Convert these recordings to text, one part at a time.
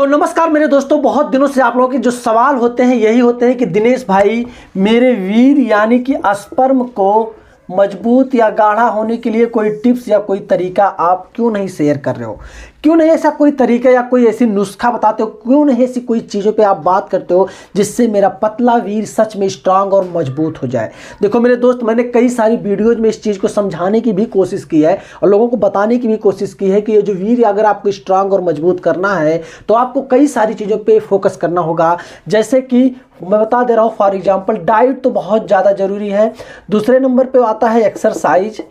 तो नमस्कार मेरे दोस्तों, बहुत दिनों से आप लोगों के जो सवाल होते हैं यही होते हैं कि दिनेश भाई, मेरे वीर यानी कि स्पर्म को मजबूत या गाढ़ा होने के लिए कोई टिप्स या कोई तरीका आप क्यों नहीं शेयर कर रहे हो, क्यों नहीं ऐसा कोई तरीका या कोई ऐसी नुस्खा बताते हो, क्यों नहीं ऐसी कोई चीज़ों पे आप बात करते हो जिससे मेरा पतला वीर सच में स्ट्रांग और मजबूत हो जाए। देखो मेरे दोस्त, मैंने कई सारी वीडियोज में इस चीज़ को समझाने की भी कोशिश की है और लोगों को बताने की भी कोशिश की है कि ये जो वीर अगर आपको स्ट्रांग और मजबूत करना है तो आपको कई सारी चीज़ों पर फोकस करना होगा। जैसे कि मैं बता दे रहा हूँ, फॉर एग्जाम्पल डाइट तो बहुत ज़्यादा ज़रूरी है। दूसरे नंबर पे आता है एक्सरसाइज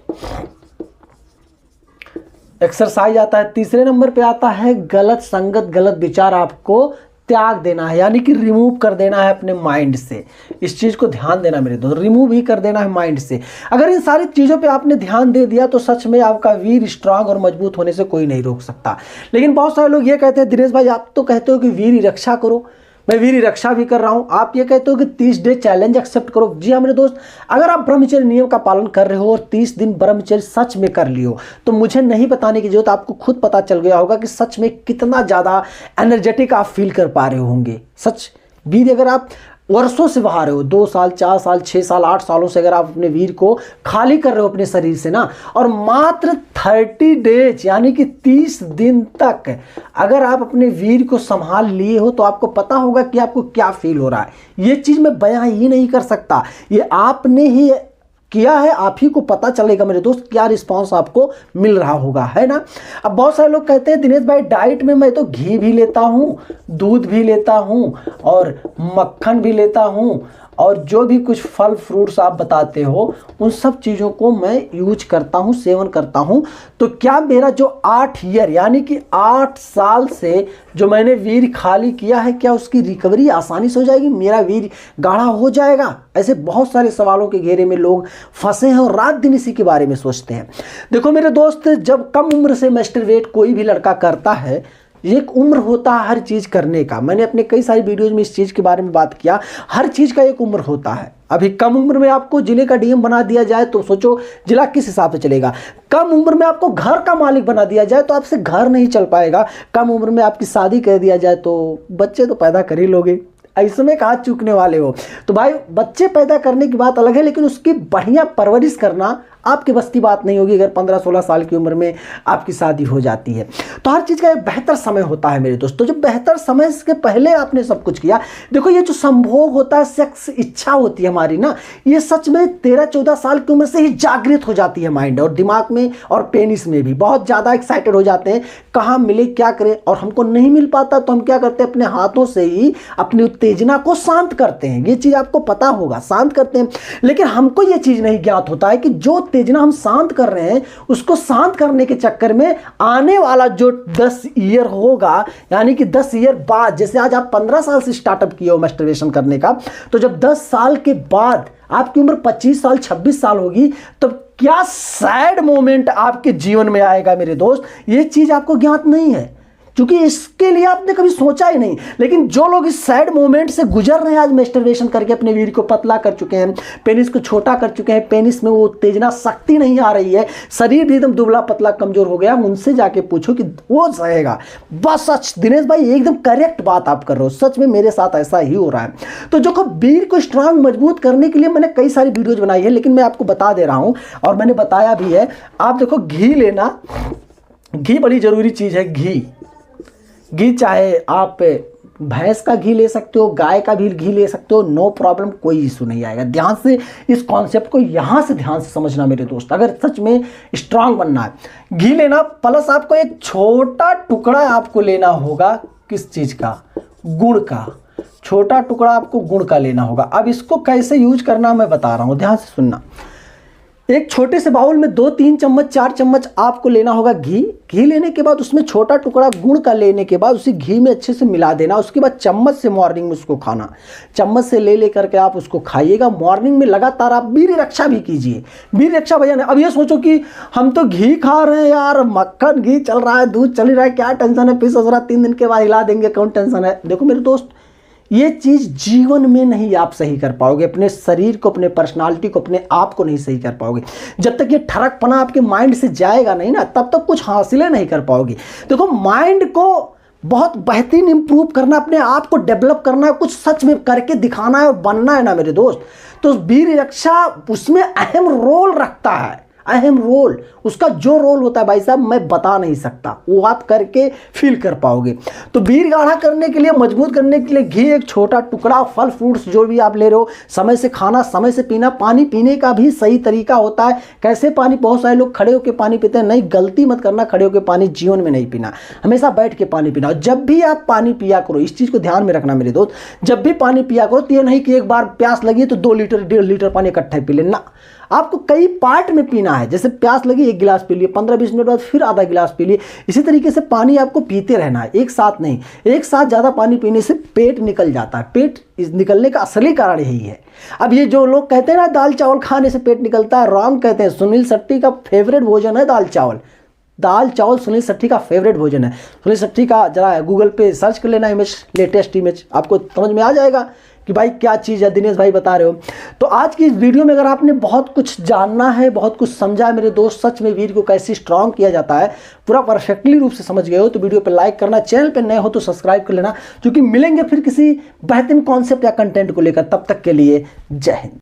आता है। तीसरे नंबर पे आता है गलत संगत, गलत विचार आपको त्याग देना है, यानी कि रिमूव कर देना है अपने माइंड से। इस चीज़ को ध्यान देना मेरे दोस्त, रिमूव ही कर देना है माइंड से। अगर इन सारी चीज़ों पे आपने ध्यान दे दिया तो सच में आपका वीर स्ट्रांग और मजबूत होने से कोई नहीं रोक सकता। लेकिन बहुत सारे लोग ये कहते हैं, दिनेश भाई आप तो कहते हो कि वीर रक्षा करो, मैं वीर रक्षा भी कर रहा हूं। आप ये कहते हो कि 30 डे चैलेंज एक्सेप्ट करो। जी हाँ मेरे दोस्त, अगर आप ब्रह्मचर्य नियम का पालन कर रहे हो और 30 दिन ब्रह्मचर्य सच में कर लियो तो मुझे नहीं बताने की जरूरत, आपको खुद पता चल गया होगा कि सच में कितना ज़्यादा एनर्जेटिक आप फील कर पा रहे होंगे। सच वीर अगर आप वर्षों से बहा रहे हो, 2 साल 4 साल 6 साल 8 सालों से अगर आप अपने वीर को खाली कर रहे हो अपने शरीर से ना, और मात्र 30 डेज यानी कि 30 दिन तक अगर आप अपने वीर को संभाल लिए हो तो आपको पता होगा कि आपको क्या फील हो रहा है। ये चीज़ मैं बयां ही नहीं कर सकता, ये आपने ही किया है, आप ही को पता चलेगा मेरे दोस्त क्या रिस्पांस आपको मिल रहा होगा, है ना। अब बहुत सारे लोग कहते हैं दिनेश भाई डाइट में मैं तो घी भी लेता हूँ, दूध भी लेता हूँ और मक्खन भी लेता हूँ और जो भी कुछ फल फ्रूट्स आप बताते हो उन सब चीज़ों को मैं यूज करता हूँ, सेवन करता हूँ, तो क्या मेरा जो 8 ईयर यानी कि 8 साल से जो मैंने वीर खाली किया है, क्या उसकी रिकवरी आसानी से हो जाएगी, मेरा वीर गाढ़ा हो जाएगा? ऐसे बहुत सारे सवालों के घेरे में लोग फंसे हैं और रात दिन इसी के बारे में सोचते हैं। देखो मेरे दोस्त, जब कम उम्र से मैस्टरबेट कोई भी लड़का करता है, एक उम्र होता है हर चीज़ करने का। मैंने अपने कई सारी वीडियोज में इस चीज़ के बारे में बात किया, हर चीज़ का एक उम्र होता है। अभी कम उम्र में आपको जिले का डीएम बना दिया जाए तो सोचो जिला किस हिसाब से चलेगा। कम उम्र में आपको घर का मालिक बना दिया जाए तो आपसे घर नहीं चल पाएगा। कम उम्र में आपकी शादी कर दिया जाए तो बच्चे तो पैदा कर ही लोगे, इसमें कहाँ चूकने वाले हो। तो भाई बच्चे पैदा करने की बात अलग है, लेकिन उसकी बढ़िया परवरिश करना आपके बस की बात नहीं होगी अगर 15-16 साल की उम्र में आपकी शादी हो जाती है। तो हर चीज़ का एक बेहतर समय होता है मेरे दोस्तों। जो बेहतर समय के पहले आपने सब कुछ किया, देखो ये जो संभोग होता है, सेक्स इच्छा होती है हमारी ना, ये सच में 13-14 साल की उम्र से ही जागृत हो जाती है माइंड और दिमाग में और पेनिस में भी। बहुत ज़्यादा एक्साइटेड हो जाते हैं, कहाँ मिले क्या करें, और हमको नहीं मिल पाता तो हम क्या करते हैं, अपने हाथों से ही अपनी उत्तेजना को शांत करते हैं। ये चीज़ आपको पता होगा, शांत करते हैं। लेकिन हमको ये चीज़ नहीं ज्ञात होता है कि जो उत्तेजना हम शांत कर रहे हैं उसको शांत करने के चक्कर में आने वाला जो 10 ईयर होगा, यानी कि 10 ईयर बाद, जैसे आज आप 15 साल से स्टार्टअप किए हो मैस्टरबेशन करने का, तो जब 10 साल के बाद आपकी उम्र 25 साल 26 साल होगी तो क्या सैड मोमेंट आपके जीवन में आएगा मेरे दोस्त, ये चीज आपको ज्ञात नहीं है क्योंकि इसके लिए आपने कभी सोचा ही नहीं। लेकिन जो लोग इस सैड मोमेंट से गुजर रहे हैं, आज मैस्टरबेशन करके अपने वीर को पतला कर चुके हैं, पेनिस को छोटा कर चुके हैं, पेनिस में वो उत्तेजना शक्ति नहीं आ रही है, शरीर भी एकदम दुबला पतला कमजोर हो गया, उनसे जाके पूछो कि वो सहेगा। बस सच दिनेश भाई एकदम करेक्ट बात आप कर रहे हो, सच में मेरे साथ ऐसा ही हो रहा है। तो जो वीर को स्ट्रांग मजबूत करने के लिए मैंने कई सारी वीडियोज बनाई है, लेकिन मैं आपको बता दे रहा हूं और मैंने बताया भी है। आप देखो घी लेना, घी बड़ी जरूरी चीज है। घी चाहे आप भैंस का घी ले सकते हो, गाय का भी घी ले सकते हो, नो प्रॉब्लम, कोई इशू नहीं आएगा। ध्यान से इस कॉन्सेप्ट को यहाँ से ध्यान से समझना मेरे दोस्त, अगर सच में स्ट्रांग बनना है। घी लेना प्लस आपको एक छोटा टुकड़ा आपको लेना होगा, किस चीज़ का, गुड़ का। छोटा टुकड़ा आपको गुड़ का लेना होगा। अब इसको कैसे यूज करना मैं बता रहा हूँ, ध्यान से सुनना। एक छोटे से बाउल में 2-3 चम्मच 4 चम्मच आपको लेना होगा घी। घी लेने के बाद उसमें छोटा टुकड़ा गुड़ का लेने के बाद उसी घी में अच्छे से मिला देना। उसके बाद चम्मच से मॉर्निंग में उसको खाना, चम्मच से ले करके आप उसको खाइएगा। मॉर्निंग में लगातार आप वीर्य रक्षा भी कीजिए। वीर्य रक्षा भैया ने, अब ये सोचो कि हम तो घी खा रहे हैं यार, मक्खन घी चल रहा है, दूध चल रहा है, क्या टेंशन है, फिर ससुरा 3 दिन के बाद हिला देंगे, कौन टेंशन है। देखो मेरे दोस्त, ये चीज जीवन में नहीं आप सही कर पाओगे, अपने शरीर को, अपने पर्सनालिटी को, अपने आप को नहीं सही कर पाओगे। जब तक ये ठरकपना आपके माइंड से जाएगा नहीं ना, तब तक कुछ हासिल नहीं कर पाओगे। देखो माइंड को बहुत बेहतरीन इंप्रूव करना, अपने आप को डेवलप करना है, कुछ सच में करके दिखाना है और बनना है ना मेरे दोस्त, तो वीर रक्षा उसमें अहम रोल रखता है, अहम रोल। उसका जो रोल होता है भाई साहब मैं बता नहीं सकता, वो आप करके फील कर पाओगे। तो वीर गाढ़ा करने के लिए, मजबूत करने के लिए घी एक छोटा टुकड़ा, फल फ्रूट्स जो भी आप ले रहे हो, समय से खाना, समय से पीना। पानी पीने का भी सही तरीका होता है। कैसे पानी, बहुत सारे लोग खड़े होकर पानी पीते हैं, नहीं, गलती मत करना, खड़े होकर पानी जीवन में नहीं पीना, हमेशा बैठ के पानी पीना। जब भी आप पानी पिया करो, इस चीज़ को ध्यान में रखना मेरे दोस्त, जब भी पानी पिया करो तो ये नहीं कि एक बार प्यास लगी तो 2 लीटर 1.5 लीटर पानी इकट्ठे पी लेना, आपको कई पार्ट में पीना है। जैसे प्यास लगी 1 गिलास पी लिए, 15-20 मिनट बाद फिर आधा गिलास पी लिए। इसी तरीके से पानी आपको पीते रहना है, एक साथ नहीं। एक साथ ज़्यादा पानी पीने से पेट निकल जाता है, पेट निकलने का असली कारण यही है। अब ये जो लोग कहते हैं ना दाल चावल खाने से पेट निकलता है, रॉन्ग कहते हैं। सुनील शेट्टी का फेवरेट भोजन है दाल चावल। दाल चावल सुनील शेट्टी का फेवरेट भोजन है। सुनील शेट्टी का जरा गूगल पे सर्च कर लेना इमेज, लेटेस्ट इमेज, आपको समझ में आ जाएगा कि भाई क्या चीज़ है, दिनेश भाई बता रहे हो। तो आज की इस वीडियो में अगर आपने बहुत कुछ जानना है, बहुत कुछ समझा है मेरे दोस्त, सच में वीर को कैसे स्ट्रांग किया जाता है पूरा परफेक्टली रूप से समझ गए हो, तो वीडियो पे लाइक करना, चैनल पे नए हो तो सब्सक्राइब कर लेना, क्योंकि मिलेंगे फिर किसी बेहतरीन कॉन्सेप्ट या कंटेंट को लेकर। तब तक के लिए जय हिंद।